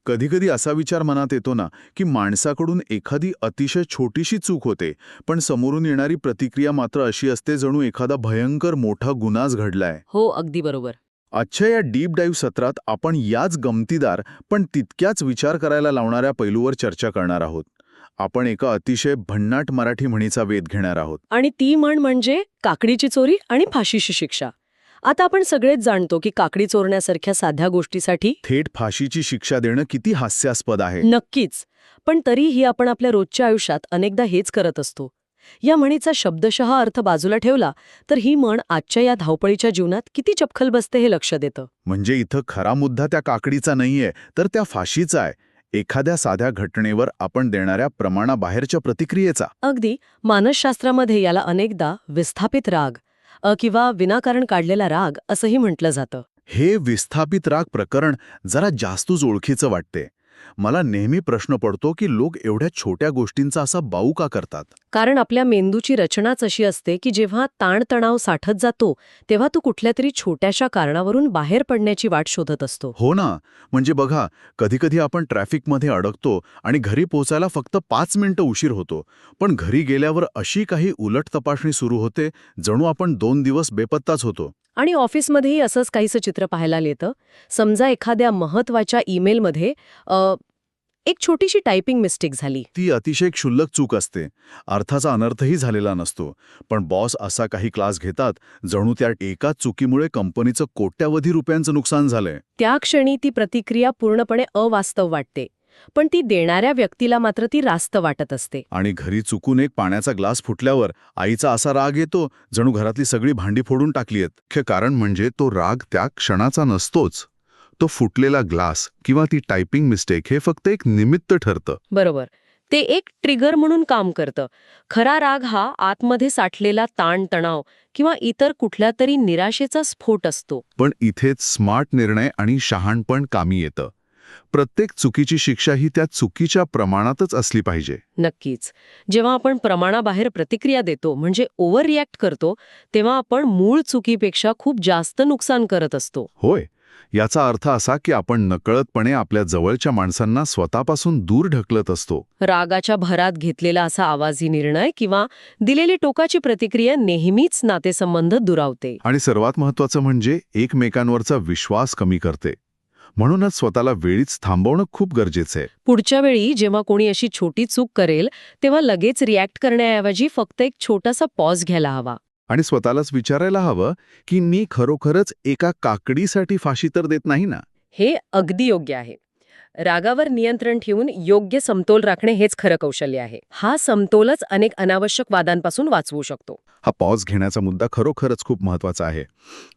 कधीकधी असा विचार मनात येतो ना, की माणसाकडून एखादी अतिशय छोटीशी चूक होते, पण समोरून येणारी प्रतिक्रिया मात्र अशी असते जणू एखादा भयंकर मोठा गुन्हाच घडलाय. हो, अगदी बरोबर. आजच्या या डीप डाईव्ह सत्रात आपण याच गमतीदार पण तितक्याच विचार करायला लावणाऱ्या पैलूवर चर्चा करणार आहोत. आपण एका अतिशय भन्नाट मराठी म्हणीचा वेध घेणार आहोत. आणि ती म्हण म्हणजे काकडीची चोरी आणि फाशीची शिक्षा. आता आपण सगळेच जाणतो की काकडी चोरण्यासारख्या साध्या गोष्टीसाठी थेट फाशीची शिक्षा देणं किती हास्यास्पद आहे. नक्कीच, पण तरीही आपण आपल्या रोजच्या आयुष्यात अनेकदा हेच करत असतो. या म्हणीचा शब्दशः अर्थ बाजूला ठेवला तर ही म्हण आजच्या या धावपळीच्या जीवनात किती चपखल बसते हे लक्ष देतं. म्हणजे इथं खरा मुद्दा त्या काकडीचा नाहीये, तर त्या फाशीचा आहे. एखाद्या साध्या घटनेवर आपण देणाऱ्या प्रमाणाबाहेरच्या प्रतिक्रियेचा. अगदी मानसशास्त्रामध्ये याला अनेकदा विस्थापित राग किंवा विनाकारण काढलेला राग असंही म्हटलं जातं. हे विस्थापित राग प्रकरण जरा जास्तच ओळखीचं वाटते. मला नेहमी प्रश्न पडतो की लोक एवढ्या छोट्या गोष्टींचा असा बाऊ का करतात. कारण आपल्या मेंदूची रचनाच अशी असते की जेव्हा ताणतणाव साठत जातो तेव्हा तो कुठल्या तरी छोट्याशा कारणावरून बाहेर पडण्याची वाट शोधत असतो. हो ना, म्हणजे बघा, कधीकधी आपण ट्रॅफिकमध्ये अडकतो आणि घरी पोहोचायला फक्त 5 मिनिटं उशीर होतो, पण घरी गेल्यावर अशी काही उलट तपासणी सुरू होते जणू आपण 2 दिवस बेपत्ताच होतो. आणि ऑफिसमध्येही असंच काहीसं चित्र पाहायला येतं. समजा एखाद्या महत्वाच्या ईमेलमध्ये एक छोटीशी टायपिंग मिस्टेक झाली. ती अतिशय क्षुल्लक चूक असते, अर्थाचा अनर्थही झालेला नसतो, पण बॉस असा काही क्लास घेतात जणू त्या एकाच चुकीमुळे कंपनीचं कोट्यावधी रुपयांचं नुकसान झालंय. त्या क्षणी ती प्रतिक्रिया पूर्णपणे अवास्तव वाटते, पण ती देणाऱ्या व्यक्तीला मात्र ती रास्त वाटत असते. आणि घरी चुकून एक पाण्याचा ग्लास फुटल्यावर आईचा असा राग येतो जणू घरातली सगळी भांडी फोडून टाकलीयत. मुख्य कारण म्हणजे तो राग त्या क्षणाचा नसतोच. तो फुटलेला ग्लास किंवा ती टायपिंग मिस्टेक हे फक्त एक निमित्त ठरतं. बरोबर, ते एक ट्रिगर म्हणून काम करतं. खरा राग हा आतमध्ये साठलेला ताणतणाव किंवा इतर कुठल्या तरी निराशेचा स्फोट असतो. पण इथेच स्मार्ट निर्णय आणि शहाणपण कामी येतं. प्रत्येक चुकीची शिक्षा ही त्या चुकीच्या प्रमाणातच असली पाहिजे. नक्कीच, जेव्हा आपण प्रमाणाबाहेर प्रतिक्रिया देतो म्हणजे ओव्हर रिॲक्ट करतो तेव्हा आपण मूळ चुकीपेक्षा खूप जास्त नुकसान करत असतो. होय, याचा अर्थ असा की आपण नकळतपणे आपल्या जवळच्या माणसांना स्वतःपासून दूर ढकलत असतो. रागाच्या भरात घेतलेला असा आवाजी निर्णय किंवा दिलेली टोकाची प्रतिक्रिया नेहमीच नातेसंबंध दुरावते. आणि सर्वात महत्त्वाचं म्हणजे एकमेकांवरचा विश्वास कमी करते. म्हणूनच स्वतःला वेळीच थांबवणं खूप गरजेचं आहे. पुढच्या वेळी जेव्हा कोणी अशी छोटी चूक करेल तेव्हा लगेच रिॲक्ट करण्याऐवजी फक्त एक छोटासा पॉज घ्यायला हवा. आणि स्वतःलाच विचारायला हवं की मी खरोखरच एका काकडीसाठी फाशी तर देत नाही ना. हे अगदी योग्य आहे. रागावर नियंत्रण ठेवून योग्य समतोल राखणे हेच खरं कौशल्य आहे. हा समतोलच अनेक अनावश्यक वादांपासून वाचवू शकतो. हा पॉज घेण्याचा मुद्दा खरोखरच खूप महत्त्वाचा आहे.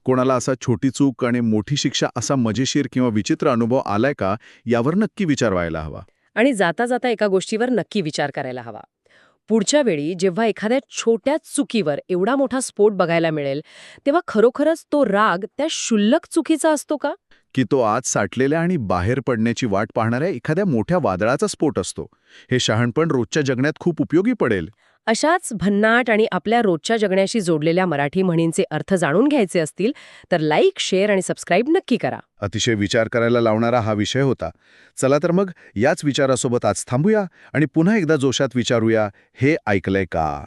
कोणाला असा छोटी चूक आणि मोठी शिक्षा असा मजेशीर किंवा विचित्र अनुभव आलाय का, यावर नक्की विचार व्हायला हवा. आणि जाता जाता एका गोष्टीवर नक्की विचार करायला हवा. पुढच्या वेळी जेव्हा एखाद्या छोट्या चुकीवर एवढा मोठा स्फोट बघायला मिळेल तेव्हा खरोखरच तो राग त्या क्षुल्लक चुकीचा असतो का, की तो आत साठलेल्या आणि बाहेर पडण्याची वाट पाहणाऱ्या एखाद्या मोठ्या वादळाचा स्फोट असतो. हे शहाणपण रोजच्या जगण्यात खूप उपयोगी पडेल. अशाच भन्नाट आणि आपल्या रोजच्या जगण्याशी जोडलेल्या मराठी म्हणींचे अर्थ जाणून घ्यायचे असतील तर लाईक, शेअर आणि सबस्क्राईब नक्की करा. अतिशय विचार करायला लावणारा हा विषय होता. चला तर मग याच विचारासोबत आज थांबूया आणि पुन्हा एकदा जोशात विचारूया, हे ऐकलंय का.